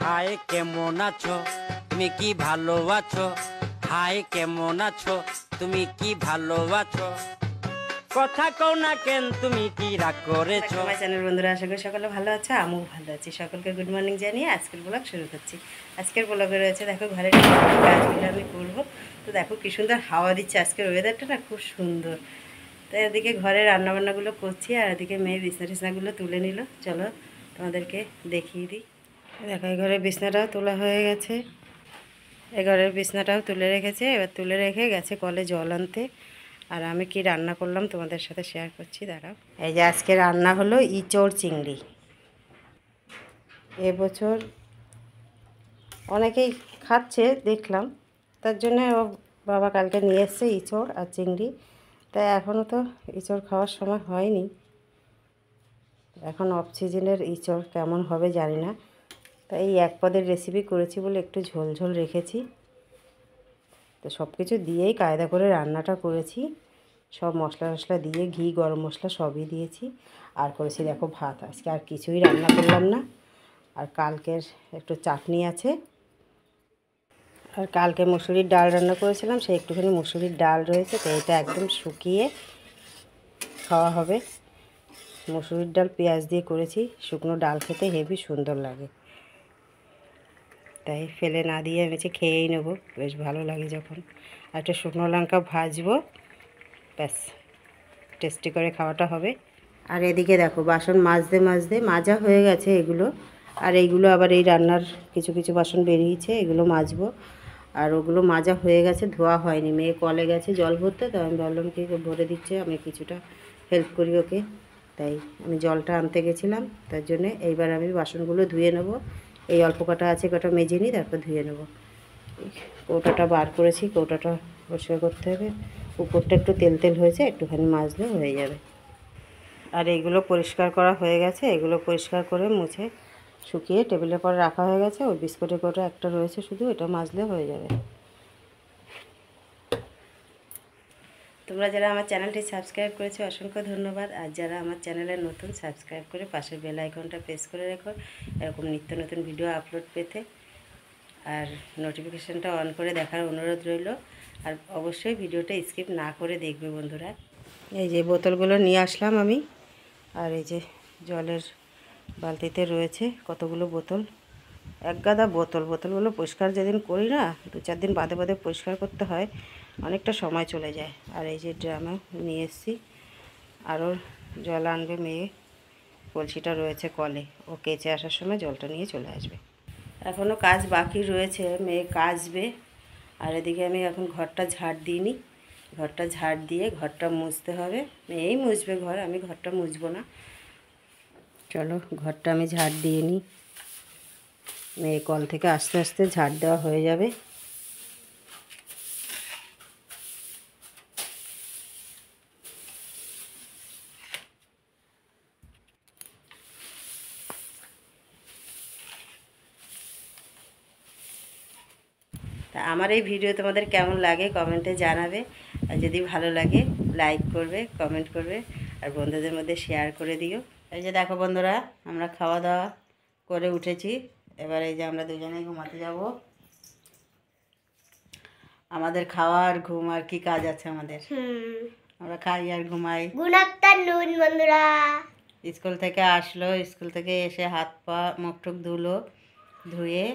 High কেমন আছো, তুমি কি ভালো আছো? হাই কেমন আছো, তুমি কি ভালো আছো? কথা কও না কেন, তুমি কি রাগ করেছো? আমার চ্যানেল বন্ধুরা, আশা করি সকলে ভালো আছে, আমিও ভালো আছি। সকলকে গুড মর্নিং জানিয়ে আজকের ব্লগ শুরু করছি। আজকের ব্লগে রয়েছে দেখো ঘরের কাজগুলো আমি করবো। তো দেখো কি সুন্দর হাওয়া দিচ্ছে, আজকের ওয়েদারটা না খুব সুন্দর। তো এদিকে ঘরে রান্নাবান্নাগুলো করছি, আর এদিকে মেয়ে বিছনাগুলো তুলে নিল। চলো তোমাদেরকে দেখিয়ে দিই। দেখো এই ঘরের বিছনাটাও তোলা হয়ে গেছে, এই ঘরের বিছনাটাও তুলে রেখেছে। এবার তুলে রেখে গেছে কলে জল আনতে। আর আমি কি রান্না করলাম তোমাদের সাথে শেয়ার করছি, দাঁড়াও। এই যে আজকে রান্না হলো ইচড় চিংড়ি। এবছর অনেকেই খাচ্ছে দেখলাম, তার জন্য বাবা কালকে নিয়ে এসছে ইচড় আর চিংড়ি। তাই এখনও তো ইচড় খাওয়ার সময় হয়নি, এখন অফ সিজনের ইচড় কেমন হবে জানি না। তাই এই এক পদের রেসিপি করেছি বলে একটু ঝোল ঝোল রেখেছি। তো সব কিছু দিয়েই কায়দা করে রান্নাটা করেছি, সব মশলা টশলা দিয়ে, ঘি গরম মশলা সবই দিয়েছি। আর করেছি দেখো ভাত, আজকে আর কিছুই রান্না করলাম না। আর কালকের একটু চাটনি আছে, আর কালকে মুসুরির ডাল রান্না করেছিলাম, সেই একটুখানি মুসুরির ডাল রয়েছে। তো এটা একদম শুকিয়ে খাওয়া হবে। মুসুরির ডাল পেঁয়াজ দিয়ে করেছি, শুকনো ডাল খেতে হেবি সুন্দর লাগে, তাই ফেলে না দিয়ে আমি খেয়েই নেবো, বেশ ভালো লাগে যখন। আর একটা শুকনো লঙ্কা ভাজবো, ব্যাস টেস্টি করে খাওয়াটা হবে। আর এদিকে দেখো বাসন মাজতে মাজতে মাজা হয়ে গেছে এগুলো, আর এইগুলো আবার এই রান্নার কিছু কিছু বাসন বেরিয়েছে, এগুলো মাজবো। আর ওগুলো মাজা হয়ে গেছে, ধোয়া হয়নি। মেয়ে কলে গেছে জল ভরতে, তো আমি ভাবলাম কি ভরে দিচ্ছে, আমি কিছুটা হেল্প করি ওকে, তাই আমি জলটা আনতে গেছিলাম। তার জন্যে এইবার আমি বাসনগুলো ধুয়ে নেব। এই অল্প কটা আছে, কটা মেজে নিই, তারপর ধুয়ে নেব। কৌটাটা বার করেছি, কৌটাটা পরিষ্কার করতে হবে। উপরটা একটু তেল তেল হয়েছে, একটুখানি মাজলে হয়ে যাবে। আর এইগুলো পরিষ্কার করা হয়ে গেছে, এগুলো পরিষ্কার করে মুছে শুকিয়ে টেবিলের পর রাখা হয়ে গেছে। ওই বিস্কুটের কৌটা একটা রয়েছে শুধু, এটা মাজলে হয়ে যাবে। তোমরা যারা আমার চ্যানেলটি সাবস্ক্রাইব করেছো অসংখ্য ধন্যবাদ। আর যারা আমার চ্যানেলে নতুন, সাবস্ক্রাইব করে পাশের বেল আইকনটা প্রেস করে রেখো এরকম নিত্য নতুন ভিডিও আপলোড পেতে। আর নোটিফিকেশানটা অন করে দেখার অনুরোধ রইল। আর অবশ্যই ভিডিওটা স্কিপ না করে দেখবে বন্ধুরা। এই যে বোতলগুলো নিয়ে আসলাম আমি, আর এই যে জলের বালতিতে রয়েছে কতগুলো বোতল, এক গাদা বোতল। বোতলগুলো পরিষ্কার যেদিন করি না, 2-4 দিন বাদে বাদে পরিষ্কার করতে হয়, অনেকটা সময় চলে যায়। আর এই যে ড্রামে নিয়ে এসেছি, আরও জল আনবে মেয়ে, কলসিটা রয়েছে কলে, ও কেচে আসার সময় জলটা নিয়ে চলে আসবে। এখনও কাজ বাকি রয়েছে, মেয়ে কাচবে। আর এদিকে আমি এখন ঘরটা ঝাড় দিইনি, ঘরটা ঝাড় দিয়ে ঘরটা মুছতে হবে। মেয়েই মুছবে ঘর, আমি ঘরটা মুছবো না। চলো ঘরটা আমি ঝাড় দিয়ে নিই, মেয়ে কল থেকে আস্তে আস্তে ঝাড় দেওয়া হয়ে যাবে। তা আমার এই ভিডিও তোমাদের কেমন লাগে কমেন্টে জানাবে। আর যদি ভালো লাগে লাইক করবে, কমেন্ট করবে, আর বন্ধুদের মধ্যে শেয়ার করে দিও। এই যে দেখো বন্ধুরা, আমরা খাওয়া দাওয়া করে উঠেছি। এবার এই যে আমরা দুজনে ঘুমাতে যাব। আমাদের খাওয়া আর ঘুম, আর কি কাজ আছে আমাদের? আমরা খাই আর ঘুমাই। গুড আফটারনুন বন্ধুরা। স্কুল থেকে আসলো, স্কুল থেকে এসে হাত পা মুখ টুক ধুলো, ধুয়ে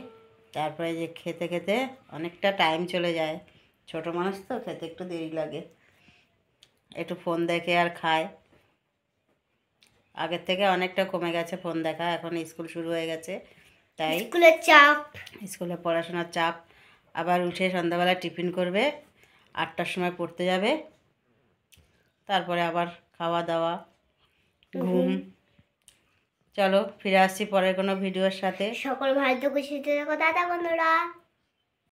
তারপরে যে খেতে খেতে অনেকটা টাইম চলে যায়। ছোটো মানুষ তো, খেতে একটু দেরি লাগে, একটু ফোন দেখে আর খায়। আগের থেকে অনেকটা কমে গেছে ফোন দেখা, এখন স্কুল শুরু হয়ে গেছে, তাই স্কুলের চাপ, স্কুলে পড়াশোনার চাপ। আবার উঠে সন্ধ্যাবেলা টিফিন করবে, 8টার সময় পড়তে যাবে, তারপরে আবার খাওয়া দাওয়া, ঘুম। চলো ফিরে আসছি পরের কোনো ভিডিওর সাথে। সকল ভালো খুশিতে থাকো দাদা বন্ধুরা।